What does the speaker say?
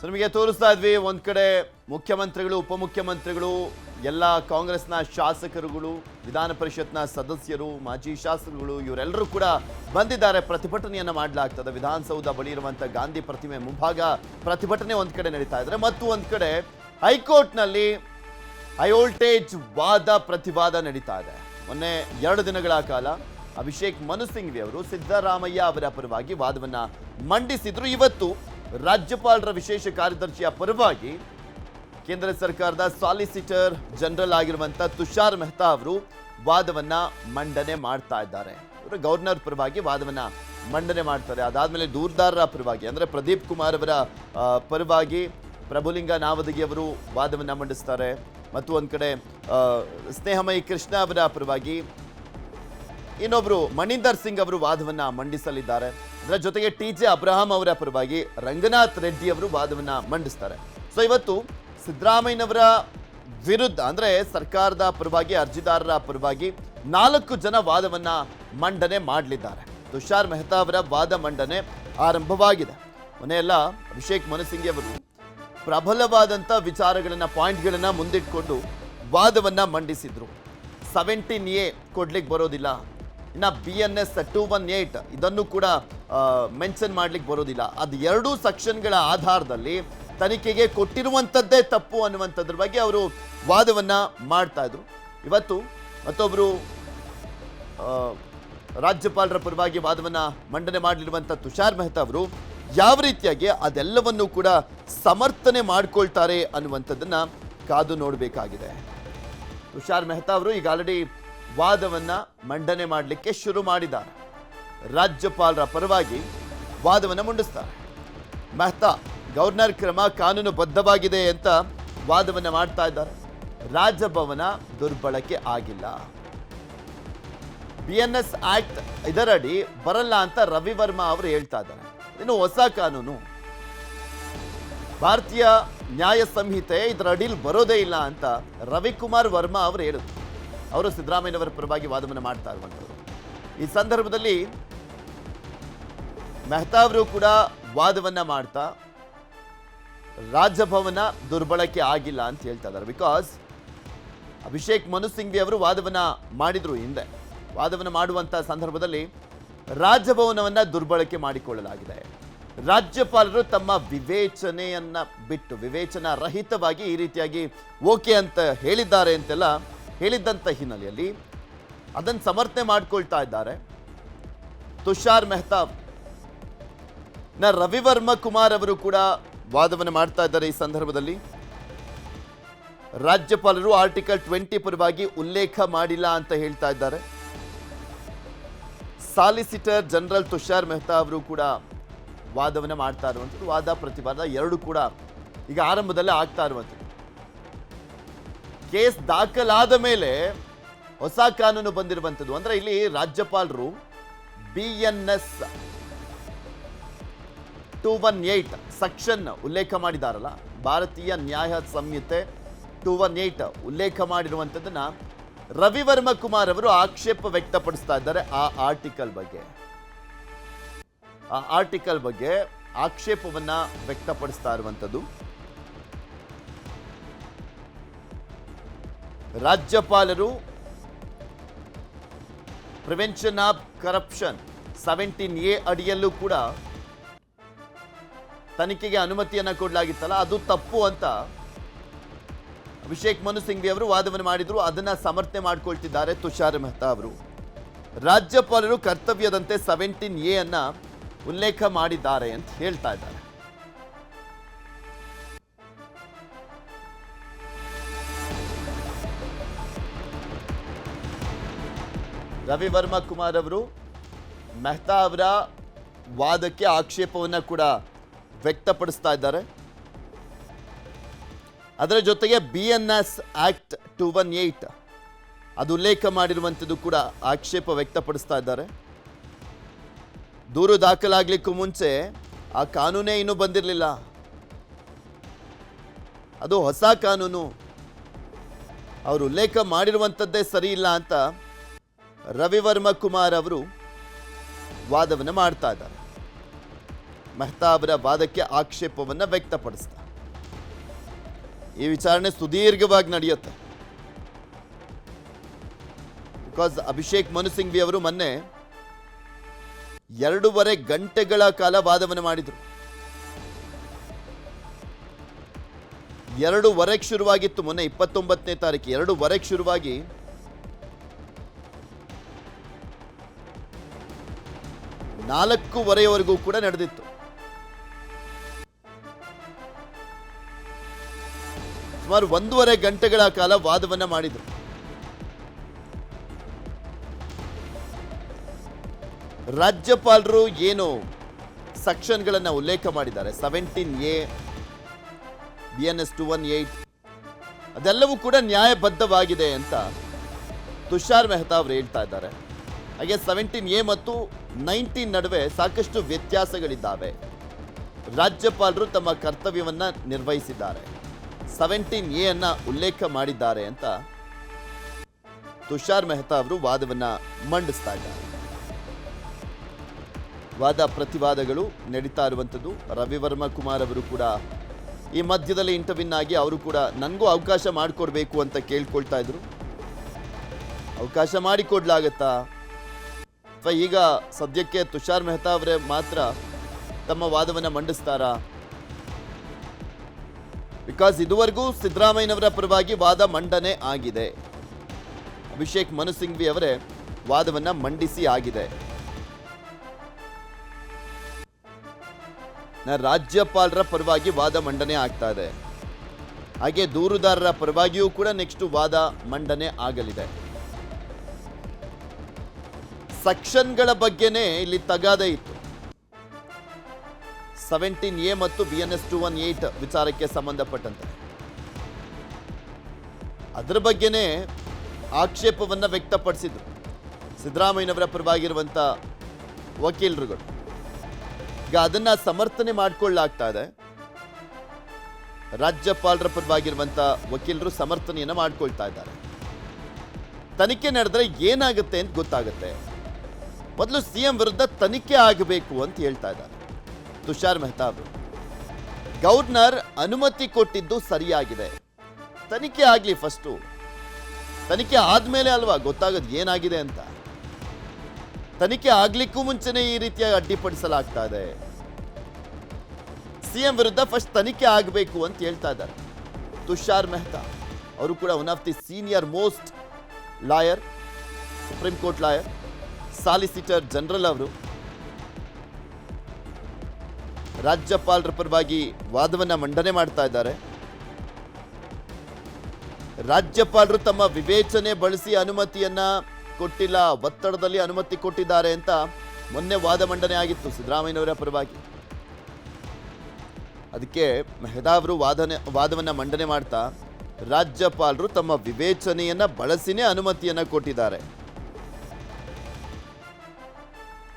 ನಿಮಗೆ ತೋರಿಸ್ತಾ ಇದ್ವಿ ಒಂದ್ ಕಡೆ ಮುಖ್ಯಮಂತ್ರಿಗಳು ಉಪಮುಖ್ಯಮಂತ್ರಿಗಳು ಎಲ್ಲ ಕಾಂಗ್ರೆಸ್ನ ಶಾಸಕರುಗಳು ವಿಧಾನ ಪರಿಷತ್ನ ಸದಸ್ಯರು ಮಾಜಿ ಶಾಸಕರುಗಳು ಇವರೆಲ್ಲರೂ ಕೂಡ ಬಂದಿದ್ದಾರೆ. ಪ್ರತಿಭಟನೆಯನ್ನ ಮಾಡಲಾಗ್ತದೆ. ವಿಧಾನಸೌಧ ಬಳಿ ಇರುವಂತ ಗಾಂಧಿ ಪ್ರತಿಮೆ ಮುಂಭಾಗ ಪ್ರತಿಭಟನೆ ಒಂದ್ ಕಡೆ ನಡೀತಾ ಇದ್ರೆ, ಮತ್ತು ಒಂದ್ ಕಡೆ ಹೈಕೋರ್ಟ್ನಲ್ಲಿ ಹೈ ವೋಲ್ಟೇಜ್ ವಾದ ಪ್ರತಿವಾದ ನಡೀತಾ ಇದೆ. ಮೊನ್ನೆ 2 ದಿನಗಳ ಕಾಲ ಅಭಿಷೇಕ್ ಮನು ಸಿಂಘ್ವಿ ಅವರು ಸಿದ್ದರಾಮಯ್ಯ ಅವರ ಪರವಾಗಿ ವಾದವನ್ನ ಮಂಡಿಸಿದ್ರು. ಇವತ್ತು ರಾಜ್ಯಪಾಲರ ವಿಶೇಷ ಕಾರ್ಯದರ್ಶಿಯ ಪರವಾಗಿ ಕೇಂದ್ರ ಸರ್ಕಾರದ ಸಾಲಿಸಿಟರ್ ಜನರಲ್ ಆಗಿರುವಂತ ತುಷಾರ್ ಮೆಹ್ತಾ ಅವರು ವಾದವನ್ನ ಮಂಡನೆ ಮಾಡ್ತಾ ಇದ್ದಾರೆ. ಇವರು ಗವರ್ನರ್ ಪರವಾಗಿ ವಾದವನ್ನ ಮಂಡನೆ ಮಾಡ್ತಾರೆ. ಅದಾದ್ಮೇಲೆ ದೂರದಾರರ ಪರವಾಗಿ ಅಂದ್ರೆ ಪ್ರದೀಪ್ ಕುಮಾರ್ ಅವರ ಪರವಾಗಿ ಪ್ರಭುಲಿಂಗ ನಾವದಗಿ ಅವರು ವಾದವನ್ನ ಮಂಡಿಸ್ತಾರೆ. ಮತ್ತು ಒಂದ್ ಕಡೆ ಸ್ನೇಹಮಯಿ ಕೃಷ್ಣ ಅವರ ಪರವಾಗಿ ಇನ್ನೊಬ್ರು ಮಣಿಂದರ್ ಸಿಂಗ್ ಅವರು ವಾದವನ್ನ ಮಂಡಿಸಲಿದ್ದಾರೆ. ಅದರ ಜೊತೆಗೆ ಟಿ.ಜೆ. ಅಬ್ರಹಾಂ ಅವರ ಪರವಾಗಿ ರಂಗನಾಥ್ ರೆಡ್ಡಿ ಅವರು ವಾದವನ್ನ ಮಂಡಿಸ್ತಾರೆ. ಸೊ ಇವತ್ತು ಸಿದ್ದರಾಮಯ್ಯನವರ ವಿರುದ್ಧ ಅಂದ್ರೆ ಸರ್ಕಾರದ ಪರವಾಗಿ ಅರ್ಜಿದಾರರ ಪರವಾಗಿ 4 ಜನ ವಾದವನ್ನ ಮಂಡನೆ ಮಾಡಲಿದ್ದಾರೆ. ತುಷಾರ್ ಮೆಹ್ತಾ ಅವರ ವಾದ ಮಂಡನೆ ಆರಂಭವಾಗಿದೆ. ಮೊನ್ನೆಯೆಲ್ಲ ಅಭಿಷೇಕ್ ಮನು ಸಿಂಘ್ವಿ ಅವರು ಪ್ರಬಲವಾದಂಥ ವಿಚಾರಗಳನ್ನ ಪಾಯಿಂಟ್ಗಳನ್ನ ಮುಂದಿಟ್ಕೊಂಡು ವಾದವನ್ನ ಮಂಡಿಸಿದ್ರು. 17A ಕೊಡ್ಲಿಕ್ಕೆ ಬರೋದಿಲ್ಲ, ಇನ್ನು BNS 218 ಇದನ್ನು ಕೂಡ ಮೆನ್ಷನ್ ಮಾಡ್ಲಿಕ್ಕೆ ಬರೋದಿಲ್ಲ. ಅದು 2 ಸೆಕ್ಷನ್ಗಳ ಆಧಾರದಲ್ಲಿ ತನಿಖೆಗೆ ಕೊಟ್ಟಿರುವಂಥದ್ದೇ ತಪ್ಪು ಅನ್ನುವಂಥದ್ರ ಬಗ್ಗೆ ಅವರು ವಾದವನ್ನ ಮಾಡ್ತಾ ಇದ್ರು. ಇವತ್ತು ಮತ್ತೊಬ್ಬರು ರಾಜ್ಯಪಾಲರ ಪರವಾಗಿ ವಾದವನ್ನ ಮಂಡನೆ ಮಾಡಲಿರುವಂಥ ತುಷಾರ್ ಮೆಹ್ತಾ ಅವರು ಯಾವ ರೀತಿಯಾಗಿ ಅದೆಲ್ಲವನ್ನೂ ಕೂಡ ಸಮರ್ಥನೆ ಮಾಡ್ಕೊಳ್ತಾರೆ ಅನ್ನುವಂಥದ್ದನ್ನ ಕಾದು ನೋಡಬೇಕಾಗಿದೆ. ತುಷಾರ್ ಮೆಹ್ತಾ ಅವರು ಈಗ ಆಲ್ರೆಡಿ ವಾದವನ್ನ ಮಂಡನೆ ಮಾಡಲಿಕ್ಕೆ ಶುರು ಮಾಡಿದ್ದಾರೆ. ರಾಜ್ಯಪಾಲರ ಪರವಾಗಿ ವಾದವನ್ನ ಮಂಡಿಸ್ತಾರೆ. ಮೆಹ್ತಾ ಗವರ್ನರ್ ಕ್ರಮ ಕಾನೂನುಬದ್ಧವಾಗಿದೆ ಅಂತ ವಾದವನ್ನ ಮಾಡ್ತಾ ಇದ್ದಾರೆ. ರಾಜಭವನ ದುರ್ಬಳಕೆ ಆಗಿಲ್ಲ, BNS ಆಕ್ಟ್ ಇದರಡಿ ಬರಲ್ಲ ಅಂತ ರವಿ ವರ್ಮಾ ಅವರು ಹೇಳ್ತಾ ಇದ್ದಾರೆ. ಇನ್ನು ಹೊಸ ಕಾನೂನು ಭಾರತೀಯ ನ್ಯಾಯ ಸಂಹಿತೆ ಇದರ ಅಡಿಯಲ್ಲಿ ಬರೋದೇ ಇಲ್ಲ ಅಂತ ರವಿಕುಮಾರ್ ವರ್ಮಾ ಅವರು ಹೇಳಿದ್ರು. ಅವರು ಸಿದ್ದರಾಮಯ್ಯನವರ ಪರವಾಗಿ ವಾದವನ್ನು ಮಾಡ್ತಾ ಇರುವಂಥವ್ರು. ಈ ಸಂದರ್ಭದಲ್ಲಿ ಮೆಹ್ತಾ ಅವರು ಕೂಡ ವಾದವನ್ನ ಮಾಡ್ತಾ ರಾಜಭವನ ದುರ್ಬಳಕೆ ಆಗಿಲ್ಲ ಅಂತ ಹೇಳ್ತಾ ಇದ್ದಾರೆ. ಬಿಕಾಸ್ ಅಭಿಷೇಕ್ ಮನು ಸಿಂಘ್ವಿ ಅವರು ವಾದವನ್ನ ಮಾಡಿದ್ರು. ಹಿಂದೆ ವಾದವನ್ನ ಮಾಡುವಂತ ಸಂದರ್ಭದಲ್ಲಿ ರಾಜಭವನವನ್ನ ದುರ್ಬಳಕೆ ಮಾಡಿಕೊಳ್ಳಲಾಗಿದೆ. ರಾಜ್ಯಪಾಲರು ತಮ್ಮ ವಿವೇಚನೆಯನ್ನ ಬಿಟ್ಟು ವಿವೇಚನಾ ರಹಿತವಾಗಿ ಈ ರೀತಿಯಾಗಿ ಓಕೆ ಅಂತ ಹೇಳಿದ್ದಾರೆ ಅಂತೆಲ್ಲ ಹೇಳಿದ್ದಂಥ ಹಿನ್ನೆಲೆಯಲ್ಲಿ ಅದನ್ನು ಸಮರ್ಥನೆ ಮಾಡ್ಕೊಳ್ತಾ ಇದ್ದಾರೆ. ತುಷಾರ್ ಮೆಹ್ತಾ ರವಿವರ್ಮ ಕುಮಾರ್ ಅವರು ಕೂಡ ವಾದವನ್ನು ಮಾಡ್ತಾ ಇದ್ದಾರೆ. ಈ ಸಂದರ್ಭದಲ್ಲಿ ರಾಜ್ಯಪಾಲರು ಆರ್ಟಿಕಲ್ 20 ಪರವಾಗಿ ಉಲ್ಲೇಖ ಮಾಡಿಲ್ಲ ಅಂತ ಹೇಳ್ತಾ ಇದ್ದಾರೆ. ಸಾಲಿಸಿಟರ್ ಜನರಲ್ ತುಷಾರ್ ಮೆಹ್ತಾ ಅವರು ಕೂಡ ವಾದವನ್ನು ಮಾಡ್ತಾ ಇರುವಂಥದ್ದು. ವಾದ ಪ್ರತಿವಾದ 2 ಕೂಡ ಈಗ ಆರಂಭದಲ್ಲೇ ಆಗ್ತಾ ಇರುವಂಥದ್ದು. ಕೇಸ್ ದಾಖಲಾದ ಮೇಲೆ ಹೊಸ ಕಾನೂನು ಬಂದಿರುವಂಥದ್ದು. ಅಂದ್ರೆ ಇಲ್ಲಿ ರಾಜ್ಯಪಾಲರು BNS 218 ಸೆಕ್ಷನ್ ಉಲ್ಲೇಖ ಮಾಡಿದಾರಲ್ಲ, ಭಾರತೀಯ ನ್ಯಾಯ ಸಂಹಿತೆ 218 ಉಲ್ಲೇಖ ಮಾಡಿರುವಂಥದ್ದನ್ನ ರವಿವರ್ಮ ಕುಮಾರ್ ಅವರು ಆಕ್ಷೇಪ ವ್ಯಕ್ತಪಡಿಸ್ತಾ ಇದ್ದಾರೆ. ಆ ಆರ್ಟಿಕಲ್ ಬಗ್ಗೆ ಆಕ್ಷೇಪವನ್ನ ವ್ಯಕ್ತಪಡಿಸ್ತಾ ಇರುವಂಥದ್ದು. ರಾಜ್ಯಪಾಲರು ಪ್ರಿವೆನ್ಷನ್ ಆಫ್ ಕರಪ್ಷನ್ 17A ಅಡಿಯಲ್ಲೂ ಕೂಡ ತನಿಖೆಗೆ ಅನುಮತಿಯನ್ನ ಕೊಡಲಾಗಿತ್ತಲ್ಲ, ಅದು ತಪ್ಪು ಅಂತ ಅಭಿಷೇಕ್ ಮನು ಸಿಂಘ್ವಿ ಅವರು ವಾದವನ್ನು ಮಾಡಿದ್ರು. ಅದನ್ನ ಸಮರ್ಥನೆ ಮಾಡ್ಕೊಳ್ತಿದ್ದಾರೆ ತುಷಾರ್ ಮೆಹ್ತಾ ಅವರು. ರಾಜ್ಯಪಾಲರು ಕರ್ತವ್ಯದಂತೆ 17A ಅನ್ನ ಉಲ್ಲೇಖ ಮಾಡಿದ್ದಾರೆ ಅಂತ ಹೇಳ್ತಾ ಇದ್ದಾರೆ. ರವಿ ವರ್ಮಾ ಕುಮಾರ್ ಅವರು ಮೆಹ್ತಾ ಅವರ ವಾದಕ್ಕೆ ಆಕ್ಷೇಪವನ್ನು ಕೂಡ ವ್ಯಕ್ತಪಡಿಸ್ತಾ ಇದ್ದಾರೆ. ಅದರ ಜೊತೆಗೆ BNS ಆಕ್ಟ್ 218 ಅದು ಉಲ್ಲೇಖ ಮಾಡಿರುವಂಥದ್ದು ಕೂಡ ಆಕ್ಷೇಪ ವ್ಯಕ್ತಪಡಿಸ್ತಾ ಇದ್ದಾರೆ. ದೂರು ದಾಖಲಾಗಲಿಕ್ಕೂ ಮುಂಚೆ ಆ ಕಾನೂನೇ ಇನ್ನೂ ಬಂದಿರಲಿಲ್ಲ, ಅದು ಹೊಸ ಕಾನೂನು, ಅವರು ಉಲ್ಲೇಖ ಮಾಡಿರುವಂಥದ್ದೇ ಸರಿ ಇಲ್ಲ ಅಂತ ರವಿವರ್ಮ ಕುಮಾರ್ ಅವರು ವಾದವನ್ನು ಮಾಡ್ತಾ ಇದ್ದಾರೆ. ಮೆಹ್ತಾ ಅವರ ವಾದಕ್ಕೆ ಆಕ್ಷೇಪವನ್ನು ವ್ಯಕ್ತಪಡಿಸ್ತಾರೆ. ಈ ವಿಚಾರಣೆ ಸುದೀರ್ಘವಾಗಿ ನಡೆಯುತ್ತೆ. ಬಿಕಾಸ್ ಅಭಿಷೇಕ್ ಮನು ಸಿಂಘ್ವಿ ಅವರು ಮೊನ್ನೆ 2.5 ಗಂಟೆಗಳ ಕಾಲ ವಾದವನ್ನು ಮಾಡಿದರು. 2:15 ಶುರುವಾಗಿತ್ತು. ಮೊನ್ನೆ 29ನೇ ತಾರೀಕು 2:15 ಶುರುವಾಗಿ 4:15ವರೆಗೂ ಕೂಡ ನಡೆದಿತ್ತು. ಸುಮಾರು 1.5 ಗಂಟೆಗಳ ಕಾಲ ವಾದವನ್ನ ಮಾಡಿದರು. ರಾಜ್ಯಪಾಲರು ಏನು ಸೆಕ್ಷನ್ಗಳನ್ನು ಉಲ್ಲೇಖ ಮಾಡಿದ್ದಾರೆ, 17A, BNS 218, ಅದೆಲ್ಲವೂ ಕೂಡ ನ್ಯಾಯಬದ್ಧವಾಗಿದೆ ಅಂತ ತುಷಾರ್ ಮೆಹ್ತಾ ಅವರು ಹೇಳ್ತಾ ಇದ್ದಾರೆ. ಹಾಗೆ 17A ಮತ್ತು 19 ನಡುವೆ ಸಾಕಷ್ಟು ವ್ಯತ್ಯಾಸಗಳಿದ್ದಾವೆ. ರಾಜ್ಯಪಾಲರು ತಮ್ಮ ಕರ್ತವ್ಯವನ್ನ ನಿರ್ವಹಿಸಿದ್ದಾರೆ, 17A ಅನ್ನ ಉಲ್ಲೇಖ ಮಾಡಿದ್ದಾರೆ ಅಂತ ತುಷಾರ್ ಮೆಹ್ತಾ ಅವರು ವಾದವನ್ನ ಮಂಡಿಸ್ತಾ ಇದ್ದಾರೆ. ವಾದ ಪ್ರತಿವಾದಗಳು ನಡೀತಾ ಇರುವಂಥದ್ದು. ರವಿವರ್ಮ ಕುಮಾರ್ ಅವರು ಕೂಡ ಈ ಮಧ್ಯದಲ್ಲಿ ಇಂಟರ್ವ್ಯೂನ್ ಆಗಿ ಅವರು ಕೂಡ ನನಗೂ ಅವಕಾಶ ಮಾಡಿಕೊಡ್ಬೇಕು ಅಂತ ಕೇಳ್ಕೊಳ್ತಾ ಇದ್ರು. ಅವಕಾಶ ಮಾಡಿಕೊಡ್ಲಾಗತ್ತಾ ಅಥವಾ ಈಗ ಸದ್ಯಕ್ಕೆ ತುಷಾರ್ ಮೆಹ್ತಾ ಅವರೇ ಮಾತ್ರ ತಮ್ಮ ವಾದವನ್ನು ಮಂಡಿಸ್ತಾರಾ? ಬಿಕಾಸ್ ಇದುವರೆಗೂ ಸಿದ್ದರಾಮಯ್ಯನವರ ಪರವಾಗಿ ವಾದ ಮಂಡನೆ ಆಗಿದೆ. ಅಭಿಷೇಕ್ ಮನು ಸಿಂಘ್ವಿ ಅವರೇ ವಾದವನ್ನ ಮಂಡಿಸಿ ಆಗಿದೆ. ರಾಜ್ಯಪಾಲರ ಪರವಾಗಿ ವಾದ ಮಂಡನೆ ಆಗ್ತಾ ಇದೆ. ಹಾಗೆ ದೂರುದಾರರ ಪರವಾಗಿಯೂ ಕೂಡ ನೆಕ್ಸ್ಟ್ ವಾದ ಮಂಡನೆ ಆಗಲಿದೆ. ಸೆಕ್ಷನ್ಗಳ ಬಗ್ಗೆನೇ ಇಲ್ಲಿ ತಗಾದೆ ಇತ್ತು. 17A ಮತ್ತು BNS 218 ವಿಚಾರಕ್ಕೆ ಸಂಬಂಧಪಟ್ಟಂತೆ ಅದರ ಬಗ್ಗೆನೇ ಆಕ್ಷೇಪವನ್ನ ವ್ಯಕ್ತಪಡಿಸಿದ್ರು ಸಿದ್ದರಾಮಯ್ಯನವರ ಪರವಾಗಿರುವಂತ ವಕೀಲರುಗಳು. ಈಗ ಅದನ್ನ ಸಮರ್ಥನೆ ಮಾಡಿಕೊಳ್ಳಲಾಗ್ತಾ ಇದೆ. ರಾಜ್ಯಪಾಲರ ಪರವಾಗಿರುವಂತ ವಕೀಲರು ಸಮರ್ಥನೆಯನ್ನ ಮಾಡ್ಕೊಳ್ತಾ ಇದ್ದಾರೆ. ತನಿಖೆ ನಡೆದ್ರೆ ಏನಾಗುತ್ತೆ ಅಂತ ಗೊತ್ತಾಗುತ್ತೆ. ಮೊದಲು CM ವಿರುದ್ಧ ತನಿಖೆ ಆಗಬೇಕು ಅಂತ ಹೇಳ್ತಾ ಇದ್ದಾರೆ ತುಷಾರ್ ಮೆಹ್ತಾ ಅವರು. ಗವರ್ನರ್ ಅನುಮತಿ ಕೊಟ್ಟಿದ್ದು ಸರಿಯಾಗಿದೆ, ತನಿಖೆ ಆಗ್ಲಿ ಫಸ್ಟು. ತನಿಖೆ ಆದ್ಮೇಲೆ ಅಲ್ವಾ ಗೊತ್ತಾಗೋದು ಏನಾಗಿದೆ ಅಂತ. ತನಿಖೆ ಆಗ್ಲಿಕ್ಕೂ ಮುಂಚೆನೆ ಈ ರೀತಿಯಾಗಿ ಅಡ್ಡಿಪಡಿಸಲಾಗ್ತಾ ಇದೆ. CM ವಿರುದ್ಧ ಫಸ್ಟ್ ತನಿಖೆ ಆಗಬೇಕು ಅಂತ ಹೇಳ್ತಾ ಇದ್ದಾರೆ ತುಷಾರ್ ಮೆಹ್ತಾ ಅವರು ಕೂಡ. One of the senior most lawyer, supreme court lawyer, solicitor general ಅವರು ರಾಜ್ಯಪಾಲರ ಪರವಾಗಿ ವಾದವನ್ನ ಮಂಡನೆ ಮಾಡ್ತಾ ಇದ್ದಾರೆ. ರಾಜ್ಯಪಾಲರು ತಮ್ಮ ವಿವೇಚನೆ ಬಳಸಿ ಅನುಮತಿಯನ್ನ ಕೊಟ್ಟಿಲ್ಲ, ಒತ್ತಡದಲ್ಲಿ ಅನುಮತಿ ಕೊಟ್ಟಿದ್ದಾರೆ ಅಂತ ಮೊನ್ನೆ ವಾದ ಮಂಡನೆ ಆಗಿತ್ತು ಸಿದ್ದರಾಮಯ್ಯನವರ ಪರವಾಗಿ. ಅದಕ್ಕೆ ಮೆಹ್ತಾ ಅವರು ವಾದವನ್ನ ಮಂಡನೆ ಮಾಡ್ತಾ ರಾಜ್ಯಪಾಲರು ತಮ್ಮ ವಿವೇಚನೆಯನ್ನ ಬಳಸಿನೇ ಅನುಮತಿಯನ್ನ ಕೊಟ್ಟಿದ್ದಾರೆ.